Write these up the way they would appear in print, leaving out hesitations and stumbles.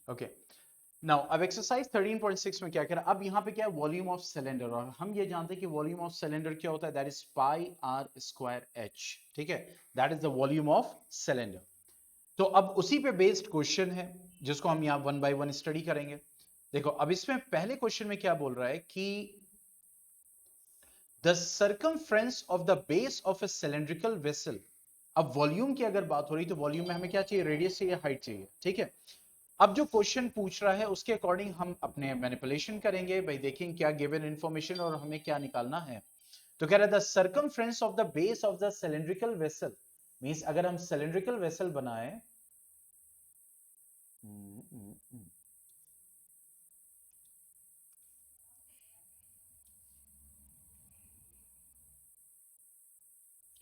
Okay, now अब exercise 13.6 में क्या करें, अब यहाँ पे क्या है, वॉल्यूम ऑफ सिलेंडर, और हम ये जानते हैं कि वॉल्यूम ऑफ सिलेंडर क्या होता है, that is pi are square H. ठीक है, that is the volume of cylinder. तो अब उसी पे बेस्ड क्वेश्चन है जिसको हम यहाँ वन बाय वन स्टडी करेंगे। देखो अब इसमें पहले क्वेश्चन में क्या बोल रहा है कि the circumference of the base of A cylindrical vessel. अब वॉल्यूम की अगर बात हो रही तो वॉल्यूम में हमें क्या चाहिए, रेडियस चाहिए, हाइट चाहिए। ठीक है, अब जो क्वेश्चन पूछ रहा है उसके अकॉर्डिंग हम अपने मैनिपुलेशन करेंगे भाई, देखें क्या गिवन इंफॉर्मेशन और हमें क्या निकालना है। तो कह रहा है the circumference of the base of the cylindrical vessel, means अगर हम सिलेंड्रिकल वेसल बनाए,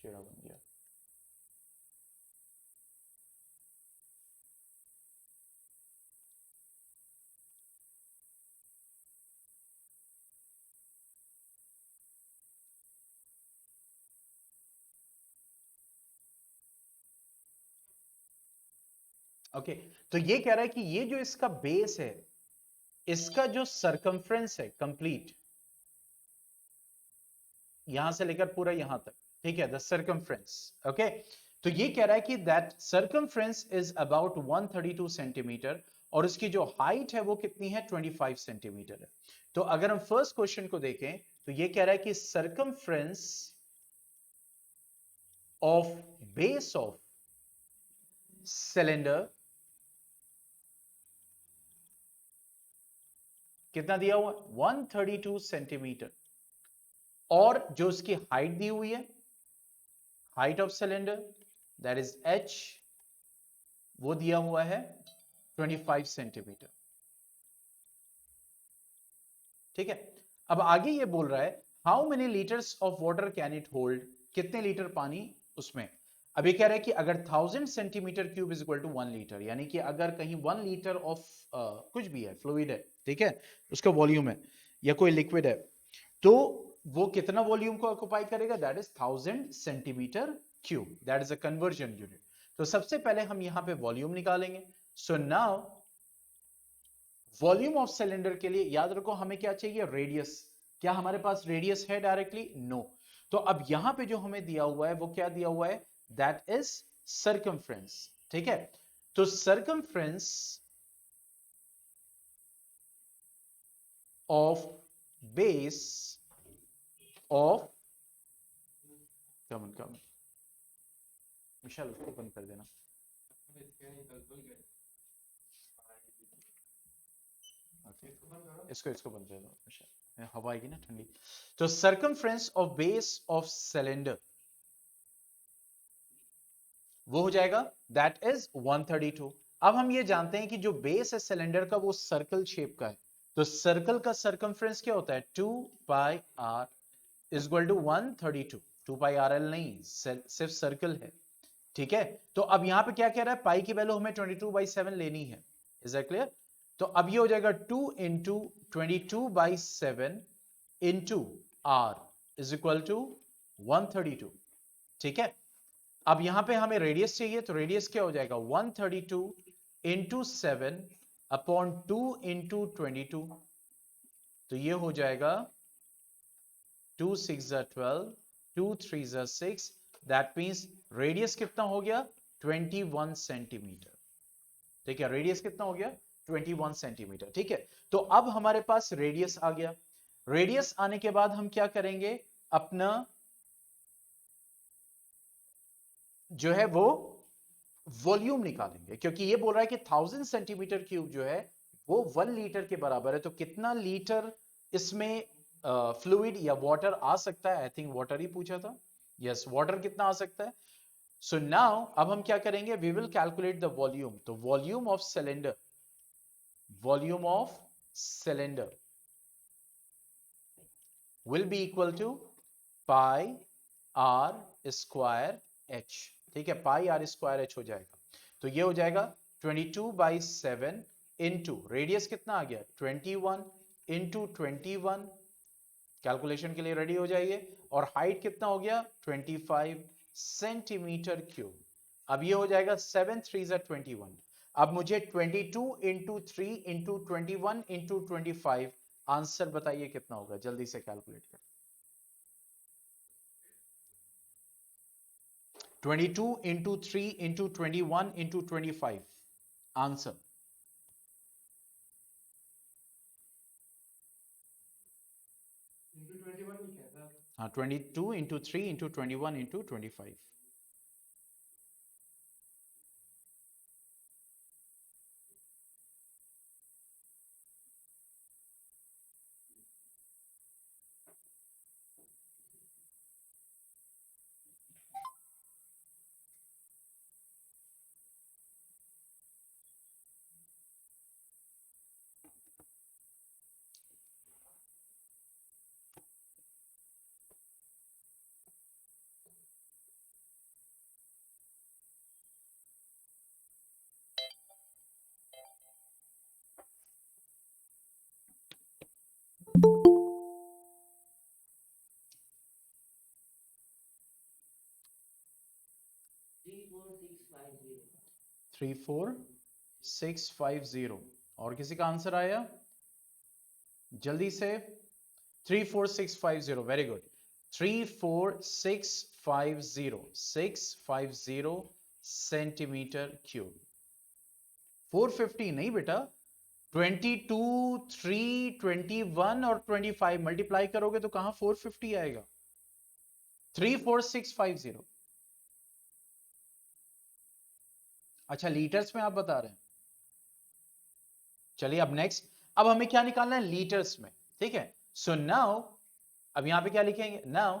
टेढ़ा बन गया। ओके, तो ये कह रहा है कि ये जो इसका बेस है, इसका जो सरकमफ्रेंस है कंप्लीट, यहां से लेकर पूरा यहां तक, ठीक है, द सरकमफ्रेंस। ओके, तो ये कह रहा है कि that circumference is about 132 centimetre, और इसकी जो हाइट है वो कितनी है, 25 सेंटीमीटर है। तो अगर हम फर्स्ट क्वेश्चन को देखें तो ये कह रहा है कि circumference of base of cylinder कितना दिया हुआ, 132 सेंटीमीटर, और जो उसकी हाइट दी हुई है, height of cylinder that is h, वो दिया हुआ है 25 सेंटीमीटर। ठीक है, अब आगे ये बोल रहा है how many litres of water can it hold, कितने लीटर पानी उसमें। अब ये कह रहा है कि अगर 1000 centimetre cube is equal to 1 litre, यानी कि अगर कहीं 1 लीटर ऑफ कुछ भी है, फ्लूइड है, ठीक है, उसका वॉल्यूम है या कोई लिक्विड है, तो वो कितना वॉल्यूम को ऑक्युपाई करेगा, that is 1000 centimetre cube, that is a conversion unit. तो सबसे पहले हम यहां पे वॉल्यूम निकालेंगे। So now volume of cylinder के लिए याद रखो हमें क्या चाहिए, रेडियस। क्या हमारे पास रेडियस है डायरेक्टली, नो। तो अब यहां पे जो हमें दिया हुआ है वो क्या दिया हुआ है, दैट इज सर्कमफ्रेंस। ठीक है, तो सर्कमफ्रेंस ऑफ बेस ऑफ, कमन कमन विशाल उसको बंद कर देना। इसको इसको बंद कर दो, हवा आएगी ना ठंडी। तो circumference of base of cylinder वो हो जाएगा दैट इज 132। अब हम ये जानते हैं कि जो बेस है सिलेंडर का वो सर्कल शेप का है, तो सर्कल का सर्कमफ्रेंस क्या होता है, 2 pi R is equal to 132। 2 pi R L नहीं, सिर्फ सर्कल है। ठीक है, तो अब यहां पे क्या कह रहा है, पाई की वैल्यू हमें 22/7 लेनी है। Is that clear. तो अब ये हो जाएगा 2 into 22/7 into r is equal to 132। ठीक है, अब यहां पे हमें रेडियस चाहिए, तो रेडियस क्या हो जाएगा, 132 इंटू 7 अपॉन 2 इंटू 22, तो ये हो जाएगा 2 6 12, 2 3 6, दैट मींस रेडियस कितना हो गया, 21 सेंटीमीटर। ठीक है, रेडियस कितना हो गया, 21 सेंटीमीटर। ठीक है, तो अब हमारे पास रेडियस आ गया। रेडियस आने के बाद हम क्या करेंगे, अपना जो है वो वॉल्यूम निकालेंगे, क्योंकि ये बोल रहा है कि 1000 सेंटीमीटर क्यूब जो है वो 1 लीटर के बराबर है। तो कितना लीटर इसमें फ्लूइड या वाटर आ सकता है, आई थिंक वाटर ही पूछा था, यस वाटर कितना आ सकता है। सो नाउ अब हम क्या करेंगे, we will calculate the volume. तो volume of cylinder, volume of cylinder will be equal to pi are square H. ठीक है, पाई आर स्क्वायर एच हो जाएगा, तो ये हो जाएगा 22/7 इंटू रेडियस कितना आ गया, 21 इंटू 21, कैलकुलेशन के लिए रेडी हो जाइए, और हाइट कितना हो गया, 25 सेंटीमीटर क्यूब। अब ये हो जाएगा 7 3 21। अब मुझे 22 इंटू 3 इंटू 21 इंटू 25 आंसर बताइए कितना होगा, जल्दी से कैलकुलेट कर। 22 इंटू 3 इंटू 21 इंटू 25 आंसर। हाँ 22 into 3 into 21 into 25। Three four 650। और किसी का आंसर आया जल्दी से? 34650। Very good. 34650 650 centimetre cube. 450 नहीं बेटा, 22 3 21 और 25 मल्टीप्लाई करोगे तो कहां 450 आएगा? 34650। अच्छा लीटर्स में आप बता रहे हैं। चलिए अब नेक्स्ट, अब हमें क्या निकालना है लीटर्स में, ठीक है। सो नाउ अब यहां पे क्या लिखेंगे, now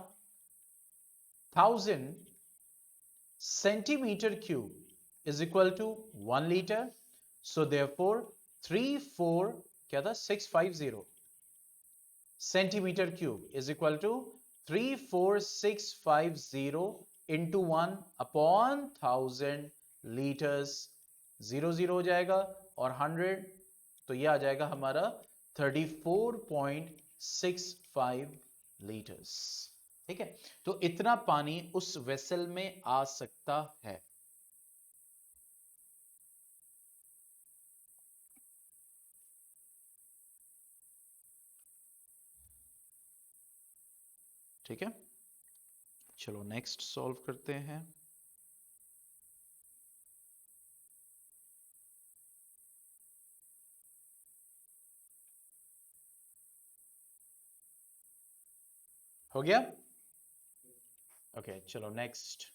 1000 centimetre cube is equal to 1 litre. So therefore 34 क्या था 650 centimetre cube is equal to 34650 into 1 upon 1000 litres. 0 हो जाएगा और 100 तो ये आ जाएगा हमारा 34.65 लीटर्स। ठीक है, तो इतना पानी उस वेसल में आ सकता है। ठीक है, चलो नेक्स्ट सॉल्व करते हैं। हो गया? ओके चलो नेक्स्ट।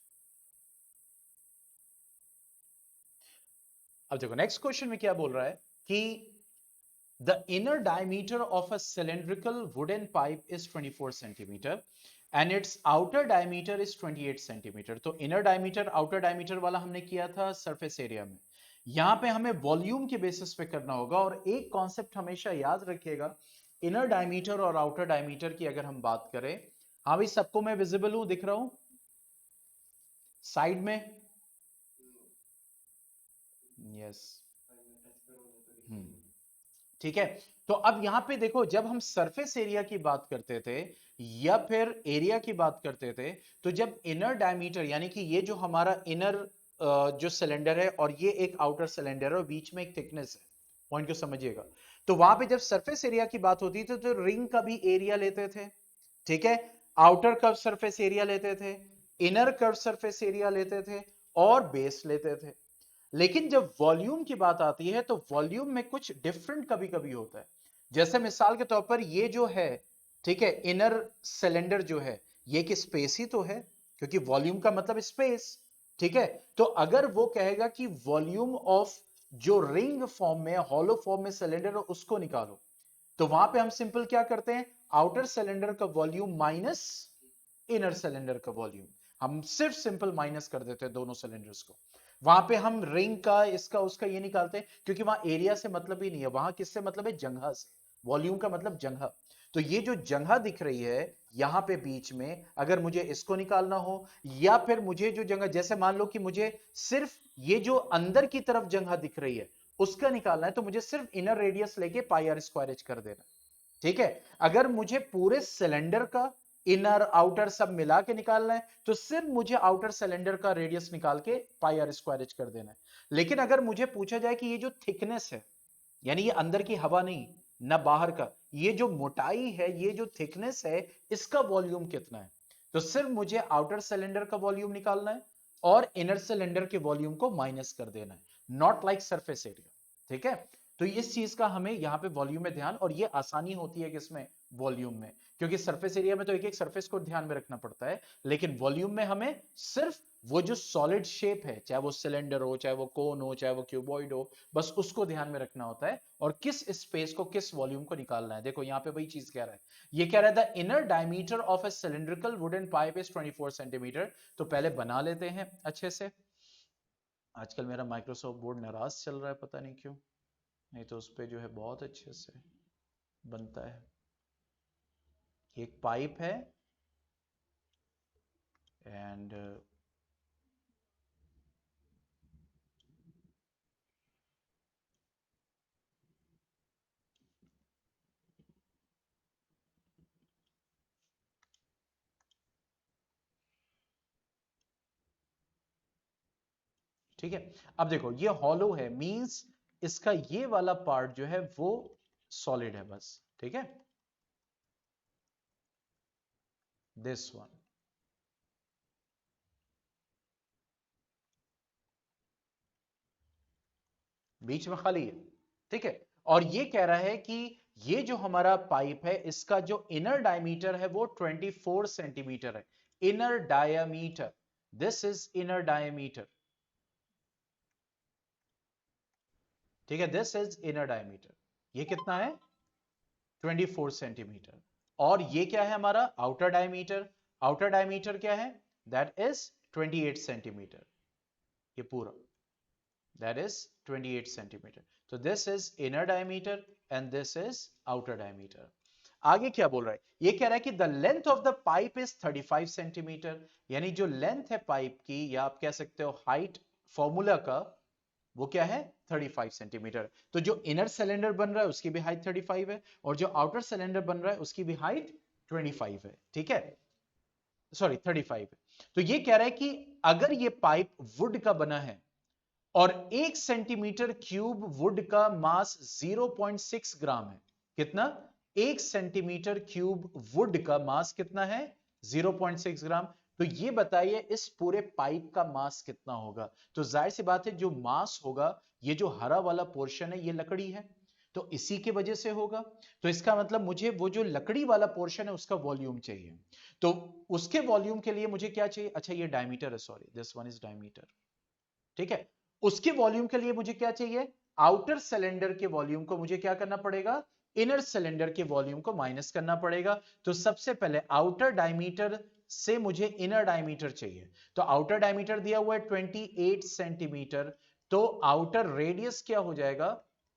अब देखो नेक्स्ट क्वेश्चन में क्या बोल रहा है कि the inner diameter of a cylindrical wooden pipe is 24 centimeter and its outer diameter is 28 centimeter। तो inner diameter outer diameter वाला हमने किया था सरफेस एरिया में, यहां पे हमें वॉल्यूम के बेसिस पे करना होगा। और एक कॉन्सेप्ट हमेशा याद रखिएगा, इनर डायमीटर और आउटर डायमीटर की अगर हम बात करें, हाँ भाई सबको मैं विजिबल हूं, दिख रहा हूं साइड में? यस ठीक है। तो अब यहां पे देखो, जब हम सरफेस एरिया की बात करते थे या फिर एरिया की बात करते थे, तो जब इनर डायमीटर यानी कि ये जो हमारा इनर जो सिलेंडर है और ये एक आउटर सिलेंडर है और बीच में एक थिकनेस है, पॉइंट को समझिएगा। तो वहां पे जब सरफेस एरिया की बात होती थी तो रिंग का भी एरिया लेते थे, ठीक है। आउटर कर्व सरफेस एरिया लेते थे, इनर कर्व सरफेस एरिया लेते थे और बेस लेते थे। लेकिन जब वॉल्यूम की बात आती है तो वॉल्यूम में कुछ डिफरेंट कभी कभी होता है। जैसे मिसाल के तौर पर ये जो है, ठीक है, इनर सिलेंडर जो है ये एक स्पेस ही तो है, क्योंकि वॉल्यूम का मतलब स्पेस, ठीक है। तो अगर वो कहेगा कि वॉल्यूम ऑफ जो रिंग फॉर्म में हॉलो फॉर्म में सिलेंडर है उसको निकालो, तो वहां पे हम सिंपल क्या करते हैं, आउटर सिलेंडर का वॉल्यूम माइनस इनर सिलेंडर का वॉल्यूम, हम सिर्फ सिंपल माइनस कर देते हैं दोनों सिलेंडर्स को। वहां पे हम रिंग का इसका उसका ये निकालते हैं, क्योंकि वहां एरिया से मतलब ही नहीं है, वहां किससे मतलब है, जगह से। वॉल्यूम का मतलब जगह। तो ये जो जगह दिख रही है यहां पे बीच में, अगर मुझे इसको निकालना हो या फिर मुझे जो जगह, जैसे मान लो कि मुझे सिर्फ ये जो अंदर की तरफ जगह दिख रही है उसका निकालना है, तो मुझे सिर्फ इनर रेडियस लेके पाई आर स्क्वायर एच कर देना, ठीक है। अगर मुझे पूरे सिलेंडर का इनर आउटर सब मिला के निकालना है, तो सिर्फ मुझे आउटर सिलेंडर का रेडियस निकाल के पाई आर स्क्वायर एच कर देना है। लेकिन अगर मुझे पूछा जाए कि ये जो थिकनेस है, यानी ये अंदर की हवा नहीं ना बाहर का, ये जो मोटाई है, ये जो थिकनेस है, इसका वॉल्यूम कितना है, तो सिर्फ मुझे आउटर सिलेंडर का वॉल्यूम निकालना है और इनर सिलेंडर के वॉल्यूम को माइनस कर देना है, नॉट लाइक सरफेस एरिया। ठीक है, तो इस चीज का हमें यहां पे वॉल्यूम में ध्यान, और ये आसानी होती है किसमें, वॉल्यूम में, क्योंकि सरफेस एरिया में तो एक एक सरफेस को ध्यान में रखना पड़ता है, लेकिन वॉल्यूम में हमें सिर्फ वो जो सॉलिड शेप है, चाहे वो सिलेंडर हो, चाहे वो कोन हो, चाहे वो क्यूबॉइड हो, बस उसको ध्यान में रखना होता है और किस स्पेस को, किस वॉल्यूम को निकालना है। देखो यहां पे वही चीज कह रहा है, ये कह रहा है the inner diameter of A cylindrical wooden pipe is 24 centimetre. तो पहले बना लेते हैं अच्छे से। आजकल मेरा माइक्रोसॉफ्ट बोर्ड नाराज चल रहा है, पता नहीं क्यों, नहीं तो उस पर जो है बहुत अच्छे से बनता है। एक पाइप है एंड ठीक है, अब देखो ये हॉलो है, मींस इसका ये वाला पार्ट जो है वो सॉलिड है बस। ठीक है, दिस वन बीच में खाली है। ठीक है, और ये कह रहा है कि ये जो हमारा पाइप है, इसका जो इनर डायमीटर है वो 24 सेंटीमीटर है। Inner diameter, this is inner diameter. ठीक है, दिस इज इनर डायमीटर। ये कितना है, 24 सेंटीमीटर। और ये क्या है हमारा आउटर डायमीटर, आउटर डायमीटर क्या है, दैट इज 28 सेंटीमीटर, ये पूरा, that is 28 centimeter. तो this is inner diameter and this is outer diameter. आगे क्या बोल रहा है, ये कह रहा है कि the length of the pipe is 35 centimetre, यानी जो लेंथ है पाइप की, या आप कह सकते हो हाइट फॉर्मूला का, वो क्या है 35 सेंटीमीटर। तो जो इनर सिलेंडर बन रहा है उसकी भी हाइट 35 है, और जो आउटर सिलेंडर बन रहा है उसकी भी हाइट 25 है। ठीक है, सॉरी 35 है। तो ये कह रहा है कि अगर ये पाइप वुड का बना है और 1 सेंटीमीटर क्यूब वुड का मास 0.6 ग्राम है, कितना, 1 सेंटीमीटर क्यूब वुड का मास कितना है, 0.6 ग्राम। तो ये बताइए इस पूरे पाइप का मास कितना होगा। तो जाहिर सी बात है जो मास होगा, ये जो हरा वाला पोर्शन है ये लकड़ी है, तो इसी के वजह से होगा। तो इसका मतलब मुझे वो जो लकड़ी वाला पोर्शन है उसका वॉल्यूम चाहिए। तो उसके वॉल्यूम के लिए मुझे क्या चाहिए, अच्छा ये डायमीटर है, sorry this one is diameter. ठीक है, उसके वॉल्यूम के लिए मुझे क्या चाहिए, आउटर सिलेंडर के वॉल्यूम को मुझे क्या करना पड़ेगा, इनर सिलेंडर के वॉल्यूम को माइनस करना पड़ेगा। तो सबसे पहले आउटर डायमीटर से मुझे इनर डायमीटर चाहिए। तो आउटर डायमीटर दिया हुआ है 28 सेंटीमीटर, तो आउटर रेडियस क्या हो जाएगा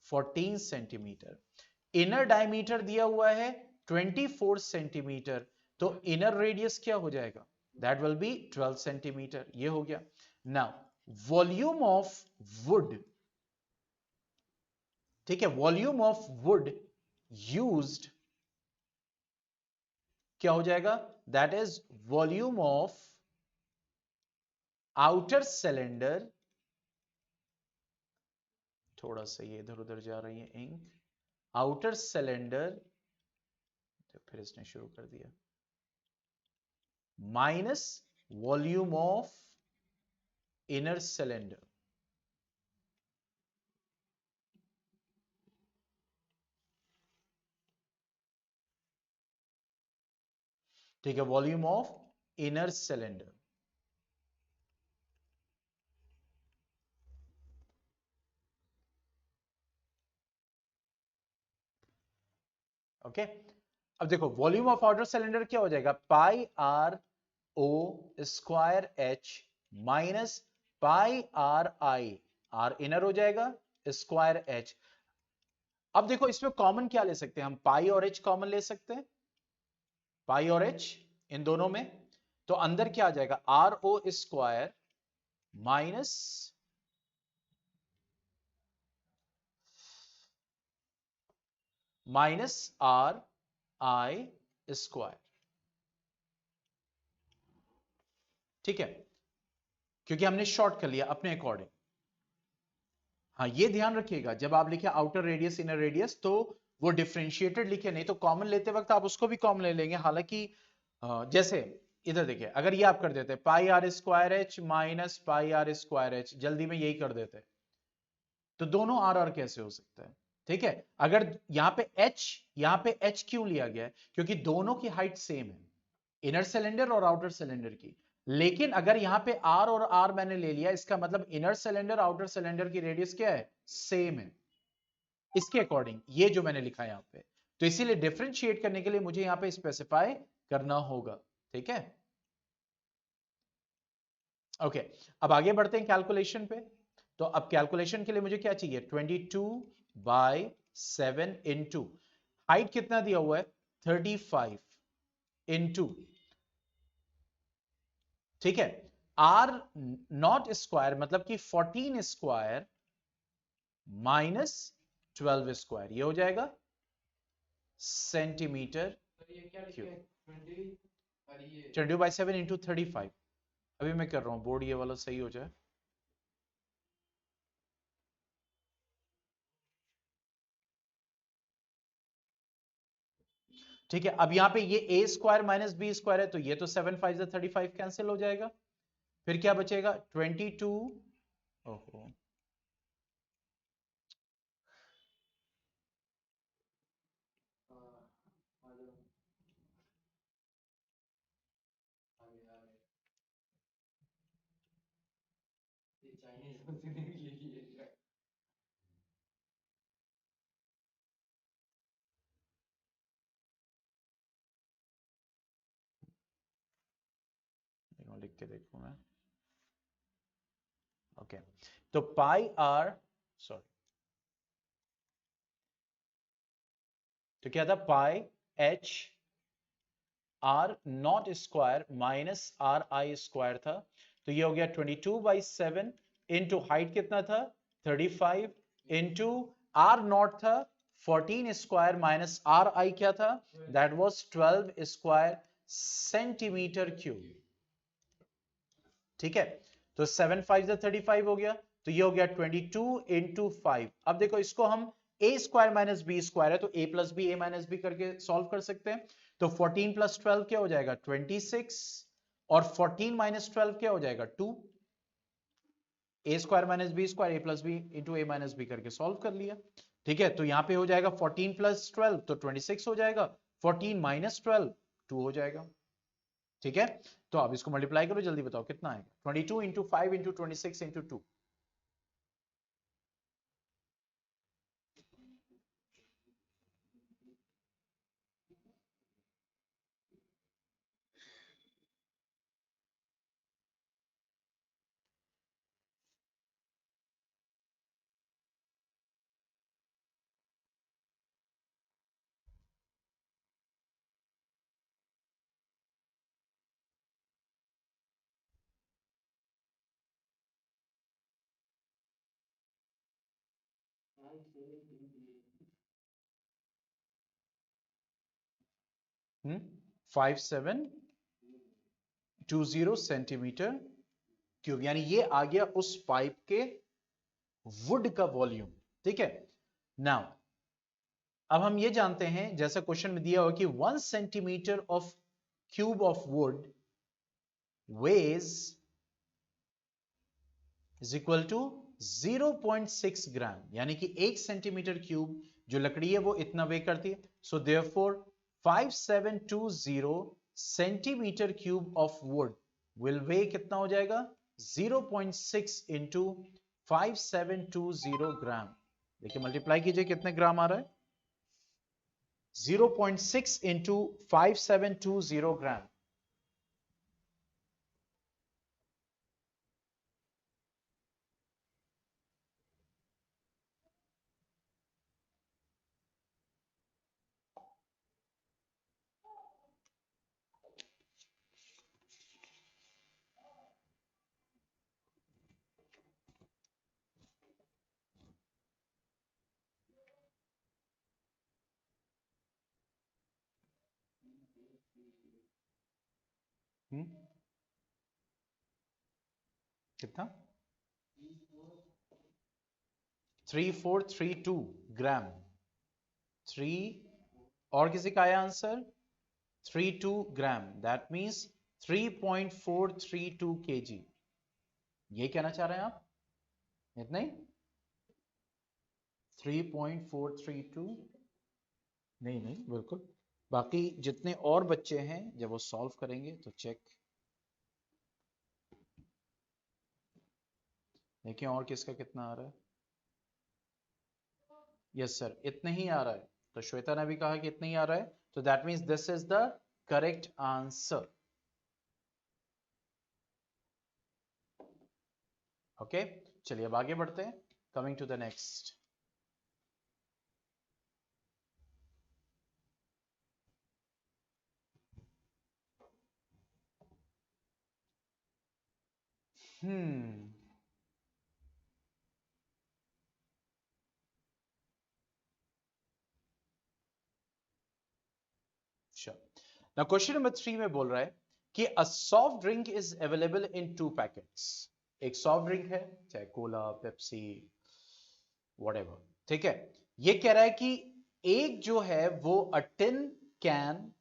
14 सेंटीमीटर। इनर डायमीटर दिया हुआ है 24 सेंटीमीटर, तो इनर रेडियस क्या हो जाएगा, दैट विल बी 12 सेंटीमीटर। ये हो गया। नाउ वॉल्यूम ऑफ वुड, ठीक है, वॉल्यूम ऑफ वुड यूज्ड क्या हो जाएगा, that is volume of outer cylinder, थोड़ा सा ये इधर उधर जा रही है इंक, आउटर सिलेंडर, तो फिर इसने शुरू कर दिया, minus volume of inner cylinder. ठीक है, volume of inner cylinder. Okay, अब देखो वॉल्यूम ऑफ आउटर सिलेंडर क्या हो जाएगा, pi R O square H minus pi R I, R inner हो जाएगा स्क्वायर एच। अब देखो इसमें कॉमन क्या ले सकते हैं हम, पाई और एच कॉमन ले सकते हैं, पाई और एच इन दोनों में, तो अंदर क्या आ जाएगा r O square minus minus are I square. ठीक है, क्योंकि हमने शॉर्ट कर लिया अपने अकॉर्डिंग। हाँ, ये ध्यान रखिएगा जब आप लिखे आउटर रेडियस इनर रेडियस तो वो डिफरेंशिएटेड लिखे, नहीं तो कॉमन लेते वक्त आप उसको भी कॉमन ले लेंगे। हालांकि जैसे इधर देखिए, अगर ये आप कर देते pi are square H minus pi are square H, जल्दी में यही कर देते तो दोनों आर आर कैसे हो सकता है? ठीक है, अगर यहां पे एच क्यों लिया गया है? क्योंकि दोनों की हाइट सेम है, इनर सिलेंडर और आउटर सिलेंडर की। लेकिन अगर यहां पे आर और आर मैंने ले लिया, इसका मतलब इनर सिलेंडर आउटर सिलेंडर की रेडियस क्या है? सेम है। इसके अकॉर्डिंग ये जो मैंने लिखा है यहां पे, तो इसीलिए डिफरेंशिएट करने के लिए मुझे यहां पे स्पेसिफाई करना होगा। ठीक है, ओके। अब आगे बढ़ते हैं कैलकुलेशन पे। तो अब कैलकुलेशन के लिए मुझे क्या चाहिए? 22/7 इंटू हाइट कितना दिया हुआ है? 35 इंटू, ठीक है, आर नॉट स्क्वायर मतलब कि 14 स्क्वायर माइनस 12 स्क्वायर, ये हो जाएगा सेंटीमीटर क्यूब। 22/7 इंटू 35, अभी मैं कर रहा हूं, बोर्ड ये वाला सही हो जाए। ठीक है, अब यहां पे ये a square minus b square है, तो ये तो 7 5 35 कैंसिल हो जाएगा। फिर क्या बचेगा? 22, ओहो, लिख के देखूं मैं। ओके, तो पाई आर, सॉरी, तो क्या था? Pi H R not square minus are I square था, तो ये हो गया 22/7 इंटू हाइट कितना था? 35 इंटू आर नॉट था 14 स्क्वायर माइनस आर आई क्या था? That was 12 square centimetre cube. ठीक है, तो 7 5 35 हो गया, तो ये हो गया 22 इंटू 5। अब देखो इसको हम ए स्क्वायर माइनस बी स्क्वायर है, तो ए प्लस बी ए माइनस बी करके सॉल्व कर सकते हैं। तो 14 प्लस 12 क्या हो जाएगा? 26, और 14 माइनस 12 क्या हो जाएगा? 2। ए स्क्वायर माइनस बी स्क्वायर, ए प्लस बी इंटू ए माइनस बी करके सॉल्व कर लिया। ठीक है, तो यहां पे हो जाएगा 14 प्लस 12 तो 26 हो जाएगा, 14 माइनस 12 2 हो जाएगा। ठीक है, तो अब इसको मल्टीप्लाई करो, जल्दी बताओ कितना आएगा? 22 into 5 into 26 into 2। 5720 centimetre cube, यानी ये आ गया उस पाइप के वुड का वॉल्यूम। ठीक है, नाउ अब हम ये जानते हैं, जैसा क्वेश्चन में दिया हुआ कि 1 centimetre of cube of wood wedge is equal to 0.6 gram, यानी कि 1 सेंटीमीटर क्यूब जो लकड़ी है वो इतना वे करती है। So therefore 5720 centimetre cube of wood will weigh कितना हो जाएगा? 0.6 इंटू 5720 ग्राम। देखिए मल्टीप्लाई कीजिए कितने ग्राम आ रहा है? 0.6 इंटू 5720 ग्राम। कितना 3432 ग्राम। 3 और किसी का आया answer 32 gram, that means 3.432 kg। ये कहना चाह रहे हैं आप? इतना ही 3.432? नहीं नहीं बिल्कुल। बाकी जितने और बच्चे हैं जब वो सॉल्व करेंगे तो चेक देखिए और किसका कितना आ रहा है। यस सर इतना ही आ रहा है, तो श्वेता ने भी कहा कि इतना ही आ रहा है, तो that means this is the correct answer. Okay चलिए अब आगे बढ़ते हैं। Coming to the next. Hmm now question number 3 में बोल रहा है कि a soft drink is available in 2 packets. एक सॉफ्ट ड्रिंक है, चाहे कोला पेप्सी व्हाटएवर, ठीक है। ये कह रहा है कि एक जो है वो a tin can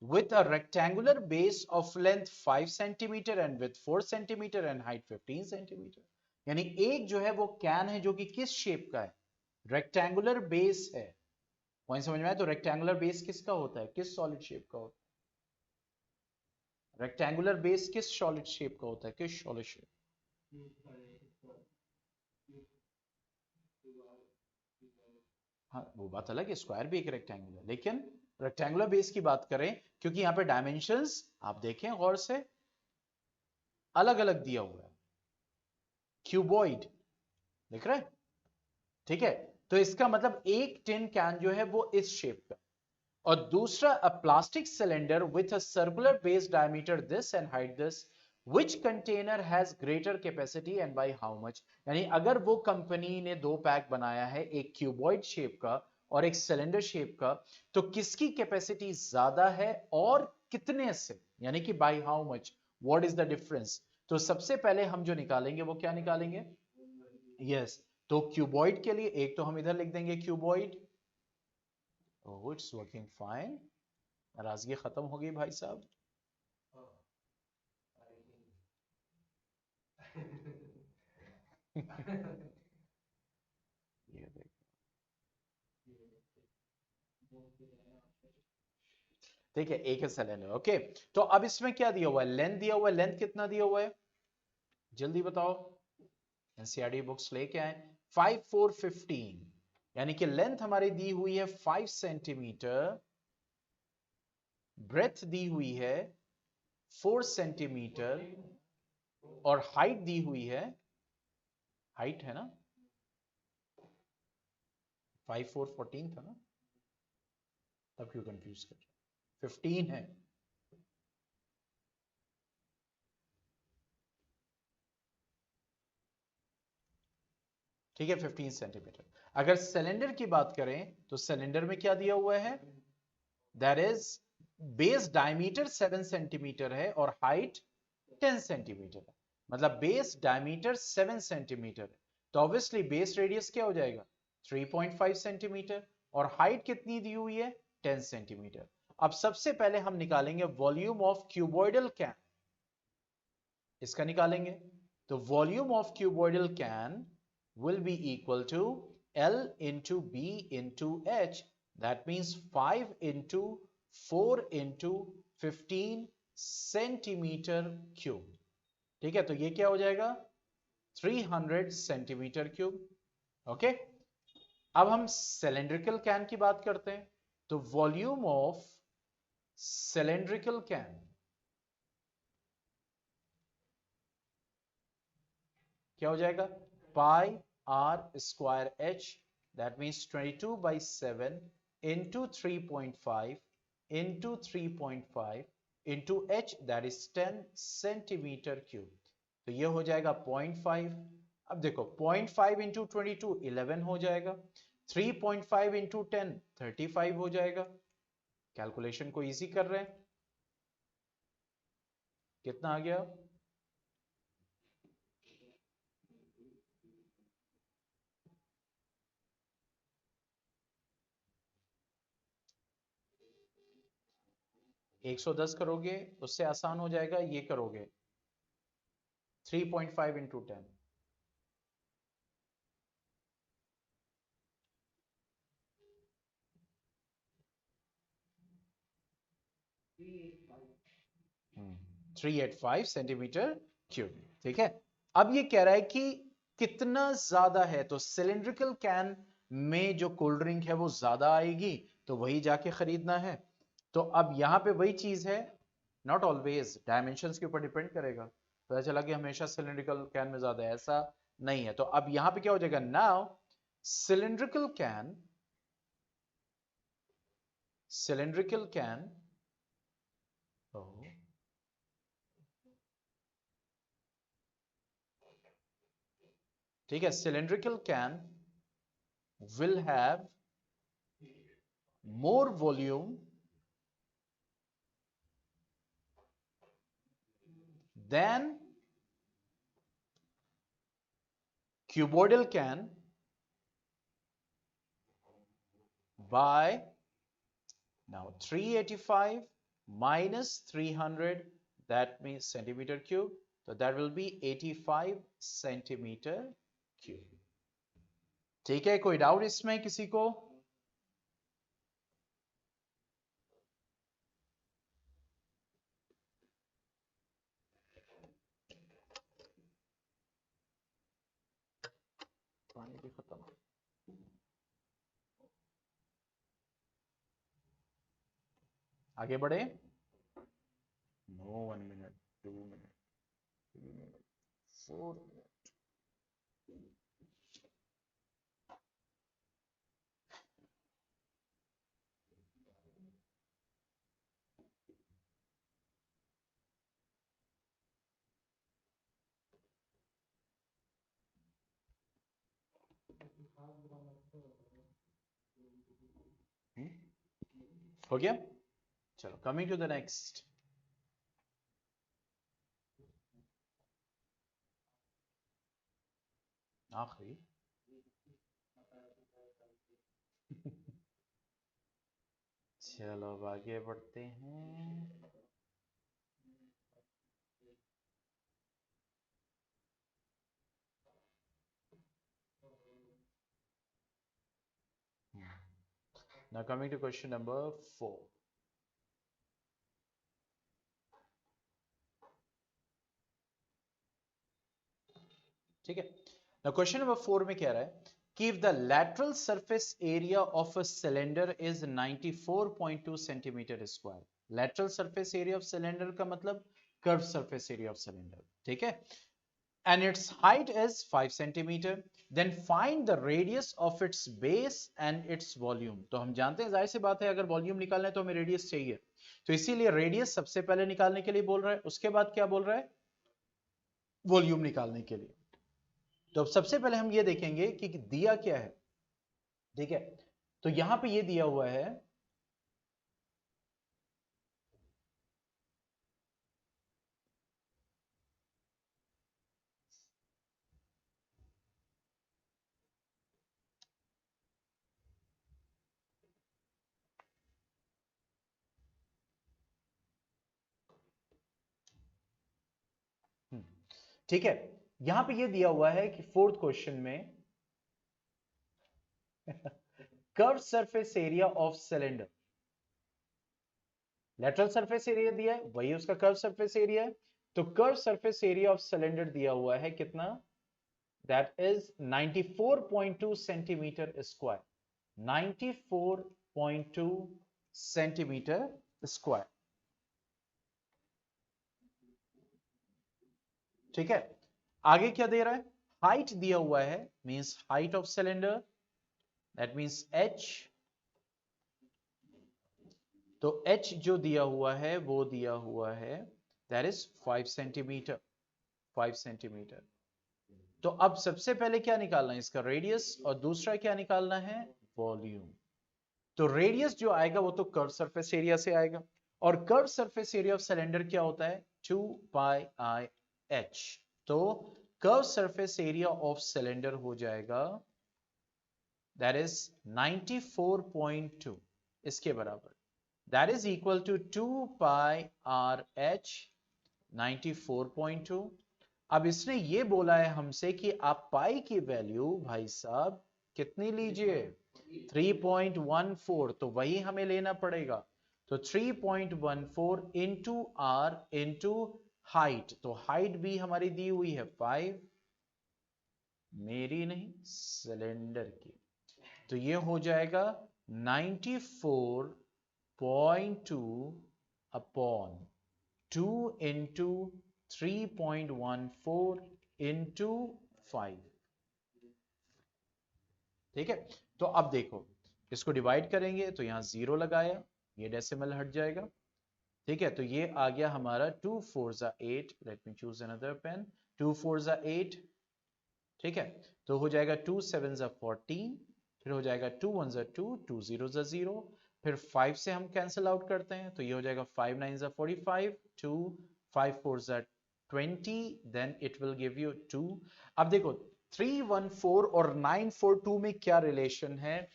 with a rectangular base of length 5 centimeter and width 4 centimeter and height 15 centimeter। यानी एक जो है वो कैन है जो कि किस शेप का है, रेक्टेंगुलर बेस है। पॉइंट समझ में आया? तो रेक्टेंगुलर बेस किसका होता है, किस सॉलिड शेप का होता है? रेक्टेंगुलर बेस किस सॉलिड शेप का होता है, किस सॉलिड शेप? हाँ वो बात अलग है, स्क्वायर भी एक रेक्टेंगुलर, लेकिन रेक्टेंगुलर बेस की बात करें क्योंकि यहाँ पे डायमेंशंस आप देखें गौर से अलग अलग दिया हुआ है। क्यूबॉइड दिख रहा है, ठीक है। तो इसका मतलब एक टिन कैन जो है वो इस शेप का, और दूसरा अ plastic cylinder with a circular base diameter this and height this which container has greater capacity and by how much। यानी अगर वो कंपनी ने दो पैक बनाया है, एक क्यूबॉइड शेप का और एक सिलेंडर शेप का, तो किसकी कैपेसिटी ज्यादा है और कितने से, यानी कि by how much, what is the difference. तो सबसे पहले हम जो निकालेंगे वो क्या निकालेंगे? यस तो क्यूबॉइड के लिए एक तो हम इधर लिख देंगे cuboid. Oh it's working fine, नाराजगी खत्म हो गई भाई साहब। ये देख, ठीक है एक है सिलेंडर। ओके तो अब इसमें क्या दिया हुआ है, लेंथ दिया हुआ है, लेंथ कितना दिया हुआ है जल्दी बताओ, एनसीईआरटी बुक्स लेके आए। 5 4 15, यानी कि लेंथ हमारी दी हुई है 5 सेंटीमीटर, ब्रेथ दी हुई है 4 सेंटीमीटर, और हाइट दी हुई है, हाइट है ना 5 4 14 था ना, तब क्यों कंफ्यूज कर रहे हो? 15 है। ठीक है 15 सेंटीमीटर। अगर सिलेंडर की बात करें तो सिलेंडर में क्या दिया हुआ है, that is base diameter 7 centimetre है और हाइट 10 सेंटीमीटर है। मतलब बेस डायमीटर 7 सेंटीमीटर है, तो ऑब्वियसली बेस रेडियस क्या हो जाएगा 3.5 सेंटीमीटर, और हाइट कितनी दी हुई है 10 सेंटीमीटर। अब सबसे पहले हम निकालेंगे वॉल्यूम ऑफ क्यूबॉइडल कैन, इसका निकालेंगे। तो volume of cuboidal can will be equal to L into B into H, that means 5 into 4 into 15 centimetre cube. ठीक है तो ये क्या हो जाएगा 300 सेंटीमीटर क्यूब। ओके अब हम सिलेंड्रिकल कैन की बात करते हैं, तो वॉल्यूम ऑफ सिलेंड्रिकल कैन क्या हो जाएगा, pi are square H, that means 22/7 into 3.5 into 3.5 into H, that is 10 centimetre cube. तो ये हो जाएगा 0.5। अब देखो 0.5 इंटू 22 11 हो जाएगा, 3.5 इंटू 10 35 हो जाएगा। कैलकुलेशन को इजी कर रहे हैं, कितना आ गया 110 करोगे उससे आसान हो जाएगा, ये करोगे 3.5 into 10। Three eight five centimetre cube. ठीक है, अब ये कह रहा है कि कितना ज्यादा है, तो सिलिंड्रिकल कैन में जो कोल्ड ड्रिंक है वो ज्यादा आएगी, तो वही जाके खरीदना है। तो अब यहां पे वही चीज है, नॉट ऑलवेज, डायमेंशंस के ऊपर डिपेंड करेगा। पता चला कि हमेशा सिलिंड्रिकल कैन में ज्यादा है, ऐसा नहीं है। तो अब यहां पे क्या हो जाएगा, now cylindrical can, cylindrical can, ठीक है, cylindrical can will have more volume than cuboidal can by, now 385 minus 300, that means centimeter cube, so that will be 85 centimeter cube। ठीक है, कोई डाउट इसमें किसी को? पानी भी खत्म। आगे बढ़े। No, 1 minute, 2 minute, 3 minute, 4 minute. हो गया, चलो कमिंग टू द नेक्स्ट। आखिरी चलो अब आगे बढ़ते हैं। Now coming to question number 4। ठीक है, now question number 4 में कह रहा है कि if the lateral surface area of a cylinder is 94.2 centimeter square, lateral surface area of cylinder का मतलब curved surface area of cylinder, ठीक है, and its height is 5 centimeter, then find the radius of its base and its volume। तो हम जानते हैं, जाहिर सी बात है, अगर वॉल्यूम निकालना है तो हमें रेडियस चाहिए, तो इसीलिए रेडियस सबसे पहले निकालने के लिए बोल रहा है, उसके बाद क्या बोल रहा है, वॉल्यूम निकालने के लिए। तो अब सबसे पहले हम ये देखेंगे कि दिया क्या है। ठीक है, तो यहां पे ये दिया हुआ है ठीक है, यहां पे ये दिया हुआ है कि फोर्थ क्वेश्चन में curve surface area of cylinder, lateral surface area दिया है, वही उसका कर्व सरफेस एरिया है। तो curve surface area of cylinder दिया हुआ है कितना, that is 94.2 centimetre square, 94.2 centimetre square. ठीक है, आगे क्या दे रहा है, हाइट दिया हुआ है, means height of cylinder, that means h। तो h जो दिया हुआ है वो दिया हुआ है दैट इज 5 सेंटीमीटर, 5 सेंटीमीटर। तो अब सबसे पहले क्या निकालना है, इसका रेडियस, और दूसरा क्या निकालना है, वॉल्यूम। तो रेडियस जो आएगा वो तो कर्व सरफेस एरिया से आएगा, और curve surface area of cylinder क्या होता है, 2 पाई आई एच। तो curve surface area of cylinder हो जाएगा दैट इज 94.2, इसके बराबर that is equal to 2 pi r h 94.2। अब इसने ये बोला है हमसे कि आप पाई की वैल्यू भाई साहब कितनी लीजिए 3.14, तो वही हमें लेना पड़ेगा। तो 3.14 इंटू आर इंटू हाइट, तो हाइट भी हमारी दी हुई है 5, मेरी नहीं सिलेंडर की, तो ये हो जाएगा 94.2 अपॉन 2 इंटू 3.14 इंटू 5। ठीक है, तो अब देखो इसको डिवाइड करेंगे तो यहां 0 लगाया, ये डेसिमल हट जाएगा। ठीक है, तो ये आ गया हमारा 2 4 जा 8, let me choose another pen, 2 4 जा 8। ठीक है, तो हो जाएगा 2 7 जा 14, फिर हो जाएगा 2 1 जा 2, 2 0 जा 0, फिर 5 से हम कैंसिल आउट करते हैं तो ये हो जाएगा 5 9 जा 45, 2 5 4 जा 20, then it will give you 2। अब देखो 314 और 942 में क्या रिलेशन है,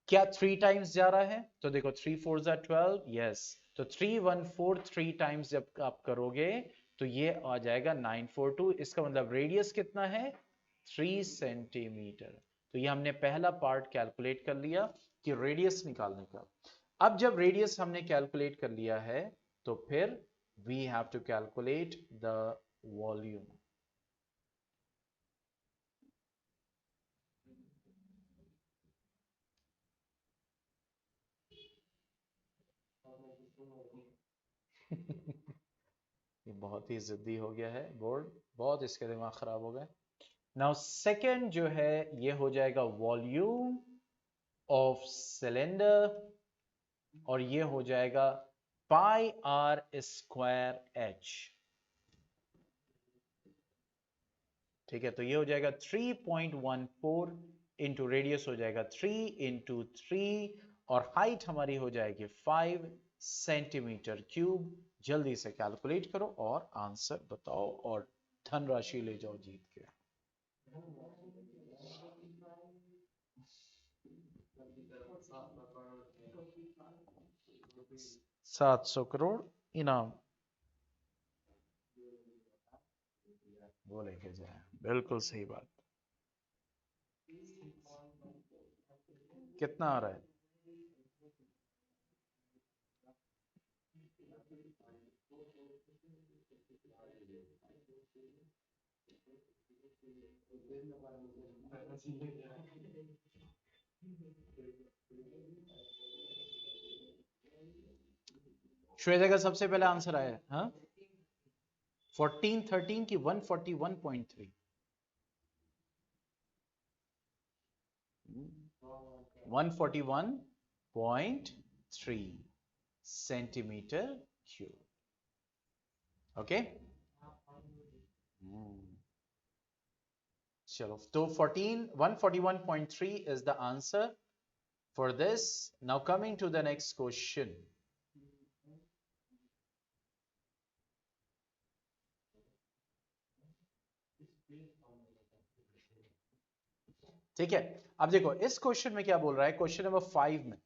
क्या 3 टाइम्स जा रहा है, तो देखो 3 4 जा 12, यस, तो 314 3 टाइम्स जब आप करोगे तो ये आ जाएगा 942, इसका मतलब रेडियस कितना है 3 सेंटीमीटर। तो ये हमने पहला पार्ट कैलकुलेट कर लिया कि रेडियस निकालने का। अब जब रेडियस हमने कैलकुलेट कर लिया है तो फिर we have to calculate the volume. ये बहुत ही जिद्दी हो गया है बोर्ड, बहुत इसके दिमाग खराब हो गए। नाउ सेकंड जो है ये हो जाएगा वॉल्यूम ऑफ सिलेंडर, और ये हो जाएगा पाई आर स्क्वायर एच। ठीक है, तो ये हो जाएगा 3.14 इंटू रेडियस हो जाएगा 3 इंटू 3, और हाइट हमारी हो जाएगी 5 सेंटीमीटर क्यूब। जल्दी से कैलकुलेट करो और आंसर बताओ और धनराशि ले जाओ जीत के। 700 करोड़ इनाम वो लेके जाए, बिल्कुल सही बात। कितना आ रहा है? श्वेता का सबसे पहले आंसर आया है, हाँ 1413 की 141.3, 141.3 सेंटीमीटर क्यूब। ओके, चलो तो 141.3 is the answer for this. Now coming to the next question. ठीक है, अब देखो इस क्वेश्चन में क्या बोल रहा है, क्वेश्चन नंबर 5 में,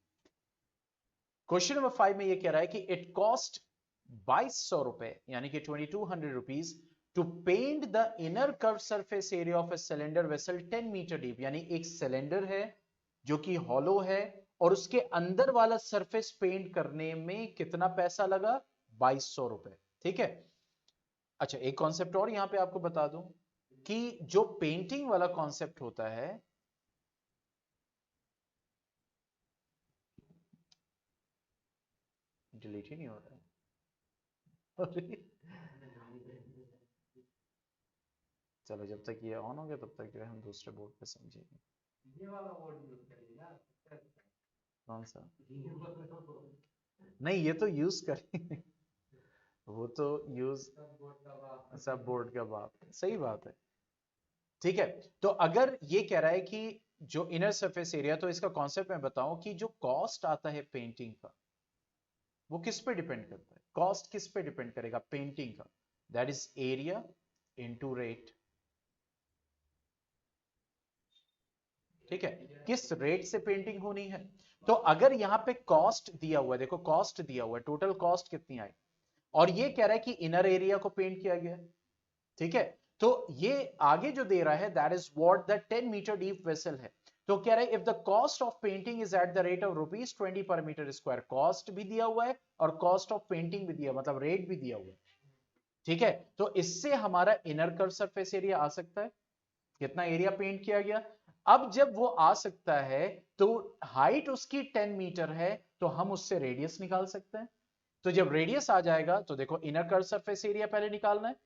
क्वेश्चन नंबर 5 में ये कह रहा है कि इट कॉस्ट 2200 रुपए यानी कि 2200 rupees to paint the inner curve surface area of a cylinder vessel 10 metre deep. यानी एक सिलेंडर है जो कि हॉलो है और उसके अंदर वाला सरफेस पेंट करने में कितना पैसा लगा, 2200 रुपए। ठीक है, अच्छा एक कॉन्सेप्ट और यहां पे आपको बता दूं कि जो पेंटिंग वाला कॉन्सेप्ट होता है, डिलीट ही नहीं हो रहा है चलो जब तक ये ऑन हो गया तब तक जो है हम दूसरे बोर्ड पे समझेंगे। ये वाला बोर्ड यूज करिए ना। कौन सा? नहीं ये तो यूज करेंगे वो तो यूज, सब बोर्ड का बाप, सही बात है। ठीक है, तो अगर ये कह रहा है कि जो इनर सरफेस एरिया, तो इसका कॉन्सेप्ट मैं बताऊं कि जो कॉस्ट आता है पेंटिंग का वो किस पे डिपेंड करता है, कॉस्ट किस पे डिपेंड करेगा पेंटिंग का, that is area into rate. ठीक है, किस रेट से पेंटिंग होनी है, तो अगर यहाँ पे कॉस्ट दिया हुआ है, देखो कॉस्ट दिया हुआ है, टोटल कॉस्ट कितनी आई, और ये कह रहा है कि इनर एरिया को पेंट किया गया, ठीक है, तो ये आगे जो दे रहा है that is what the 10 metre deep vessel है। तो कह रहा है if the cost of painting is at the rate of ₹20 per metre square, cost भी दिया हुआ है और कॉस्ट ऑफ पेंटिंग भी दिया, मतलब रेट भी दिया हुआ है, ठीक है। तो इससे हमारा इनर कर्व सरफेस एरिया आ सकता है, कितना एरिया पेंट किया गया। अब जब वो आ सकता है तो हाइट उसकी 10 मीटर है, तो हम उससे रेडियस निकाल सकते हैं। तो जब रेडियस आ जाएगा तो देखो इनर कर्व सरफेस एरिया पहले निकालना है,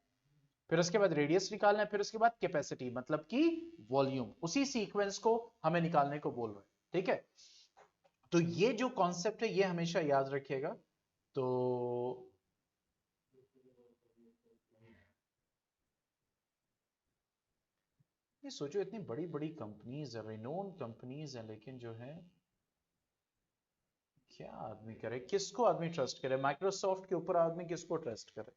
फिर उसके बाद रेडियस निकालना है, फिर उसके बाद कैपेसिटी मतलब कि वॉल्यूम, उसी सीक्वेंस को हमें निकालने को बोल रहे हैं, ठीक है। तो ये जो कॉन्सेप्ट है ये हमेशा याद रखिएगा। तो ये सोचो इतनी बड़ी बड़ी कंपनीज है, रिनोन कंपनीज है, लेकिन जो है क्या आदमी करे, किसको आदमी ट्रस्ट करे, माइक्रोसॉफ्ट के ऊपर आदमी किसको ट्रस्ट करे।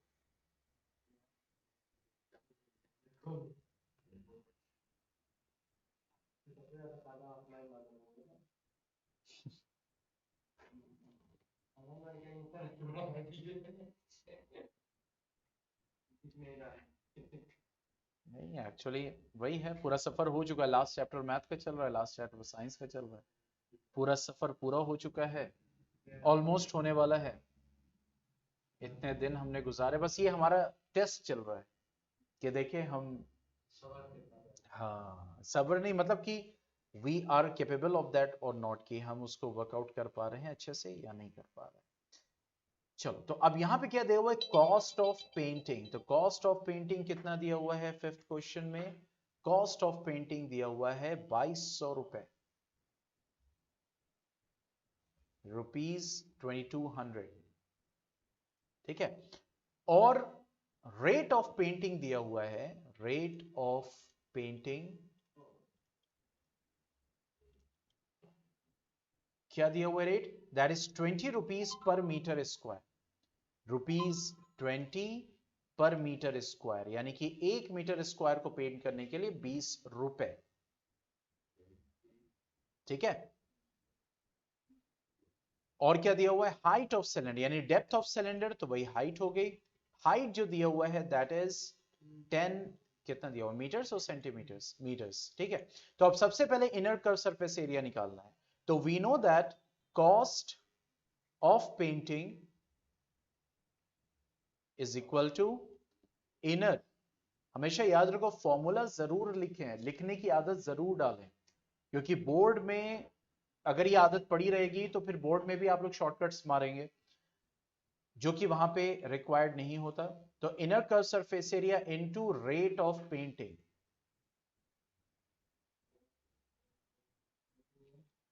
नहीं एक्चुअली वही है, पूरा सफर हो चुका है, लास्ट चैप्टर मैथ का चल रहा है, लास्ट चैप्टर साइंस का चल रहा है, पूरा सफर पूरा हो चुका है, ऑलमोस्ट होने वाला है। इतने दिन हमने गुजारे, बस ये हमारा टेस्ट चल रहा है कि देखें हम, हाँ सब्र नहीं मतलब कि we are capable of that और नॉट, कि हम उसको वर्कआउट कर पा रहे हैं अच्छे से या नहीं कर पा रहे हैं। चलो तो अब यहां पे क्या दिया हुआ है, कॉस्ट ऑफ पेंटिंग। तो कॉस्ट ऑफ पेंटिंग कितना दिया हुआ है फिफ्थ क्वेश्चन में, कॉस्ट ऑफ पेंटिंग दिया हुआ है 2200 रुपए, ₹2200, ठीक है। और रेट ऑफ पेंटिंग दिया हुआ है, रेट ऑफ पेंटिंग क्या दिया हुआ है, rate that is ₹20 per metre square, ₹20 per metre square, यानी कि 1 मीटर स्क्वायर को पेंट करने के लिए 20 रुपए, ठीक है। और क्या दिया हुआ है, हाइट ऑफ सिलेंडर, यानी डेप्थ ऑफ सिलेंडर, तो वही हाइट हो गई। हाइट जो दिया हुआ है दैट इज 10, कितना दिया हुआ, मीटर्स और सेंटीमीटर्स, मीटर्स, ठीक है। तो अब सबसे पहले इनर कर्व सरफेस एरिया निकालना है। तो we know that cost of painting is equal to inner, हमेशा याद रखो फॉर्मूला जरूर लिखें, लिखने की आदत जरूर डालें, क्योंकि बोर्ड में अगर ये आदत पड़ी रहेगी तो फिर बोर्ड में भी आप लोग शॉर्टकट्स मारेंगे जो कि वहां पे रिक्वायर्ड नहीं होता। तो inner curve surface area into rate of painting,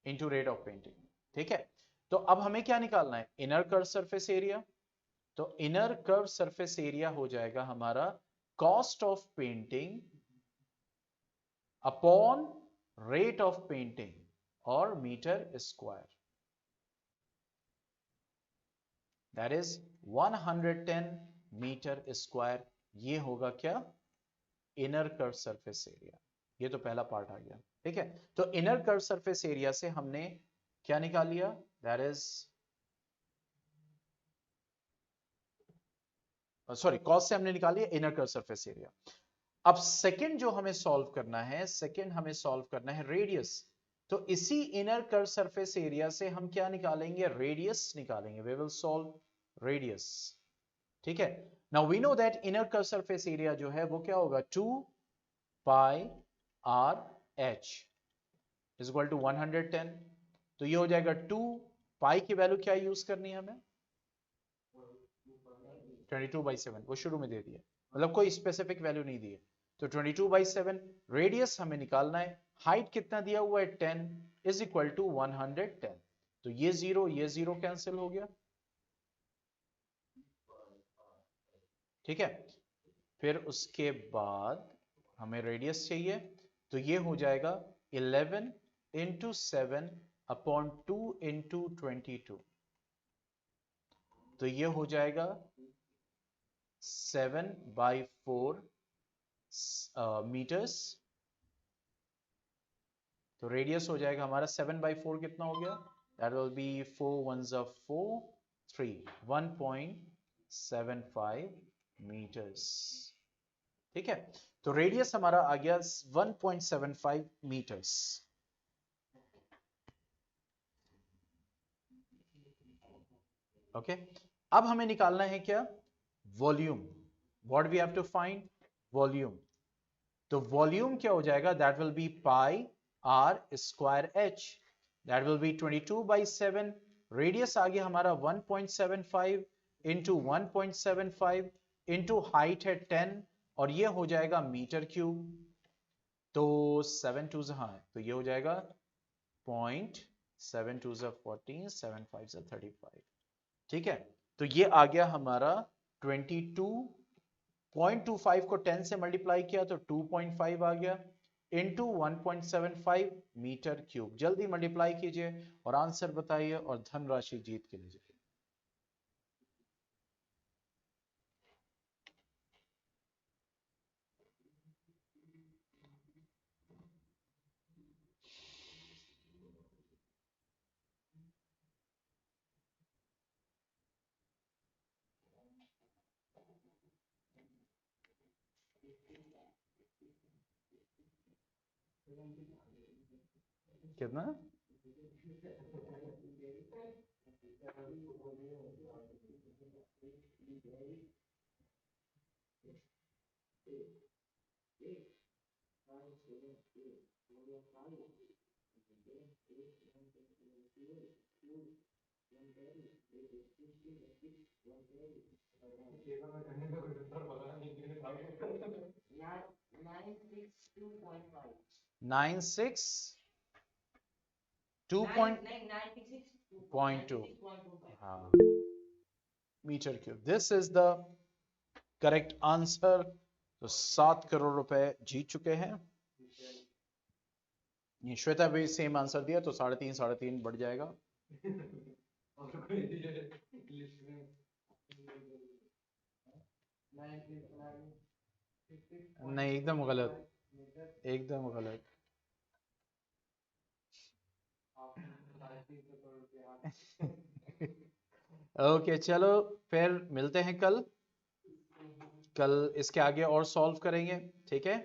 into rate of painting, ठीक है। तो अब हमें क्या निकालना है, इनर कर्व सरफेस एरिया। तो इनर कर्व सरफेस एरिया हो जाएगा हमारा cost of painting upon rate of painting और metre square, that is 110 metre square. ये होगा क्या, इनर कर्व सरफेस एरिया। ये तो पहला पार्ट आ गया, ठीक है। तो इनर कर्व सरफेस एरिया से हमने क्या निकाल लिया, दैट इज सॉरी कॉस्ट से हमने निकाल लिया इनर कर्व सरफेस एरिया। अब सेकंड जो हमें सॉल्व करना है, सेकंड हमें सॉल्व करना है रेडियस। तो इसी इनर कर्व सरफेस एरिया से हम क्या निकालेंगे, रेडियस निकालेंगे, वी विल सॉल्व रेडियस, ठीक है। Now we know that inner curve surface area जो है वो क्या होगा, 2πr(h) इज इक्वल टू 110। तो ये हो जाएगा 2 पाई की वैल्यू क्या यूज करनी है हमें, 22/7, वो शुरू में दे दिया, मतलब कोई स्पेसिफिक वैल्यू नहीं दी है। तो 22/7 रेडियस हमें निकालना है, हाइट कितना दिया हुआ है 10 इज इक्वल टू 110। तो ये जीरो कैंसिल हो गया, ठीक है। फिर उसके बाद हमें रेडियस चाहिए, तो ये हो जाएगा 11 इंटू 7 अपॉन 2 इंटू 22, तो ये हो जाएगा 7/4 मीटर्स। तो रेडियस हो जाएगा हमारा 7/4 कितना हो गया, that will be 4 ones are 4 3 1.75 meters. ठीक है, तो रेडियस हमारा आ गया 1.75 मीटर्स. ओके, अब हमें निकालना है क्या, volume. What we have to find, volume. तो वॉल्यूम क्या हो जाएगा, that will be pi are square H, that will be 22/7. Radius आ गया हमारा 1.75 इंटू 1.75 इंटू हाइट है 10 और ये हो जाएगा मीटर क्यूब. तो 7 टू हाँ, तो ये हो जाएगा 0.7 टू 14 7 5 35. ठीक है, तो ये आ गया हमारा 22.25 को 10 से मल्टीप्लाई किया तो 2.5 आ गया इंटू 1.75 मीटर क्यूब. जल्दी मल्टीप्लाई कीजिए और आंसर बताइए और धनराशि जीत के लीजिए. कितना, नाइन सिक्स 2.2 हाँ metre cube. This is the correct answer. तो 7 करोड़ रुपए जीत चुके हैं. ये श्वेता भी सेम आंसर दिया तो 3.5 बढ़ जाएगा. नहीं, एकदम गलत, एकदम गलत. ओके चलो, फिर मिलते हैं कल. कल इसके आगे और सॉल्व करेंगे. ठीक है.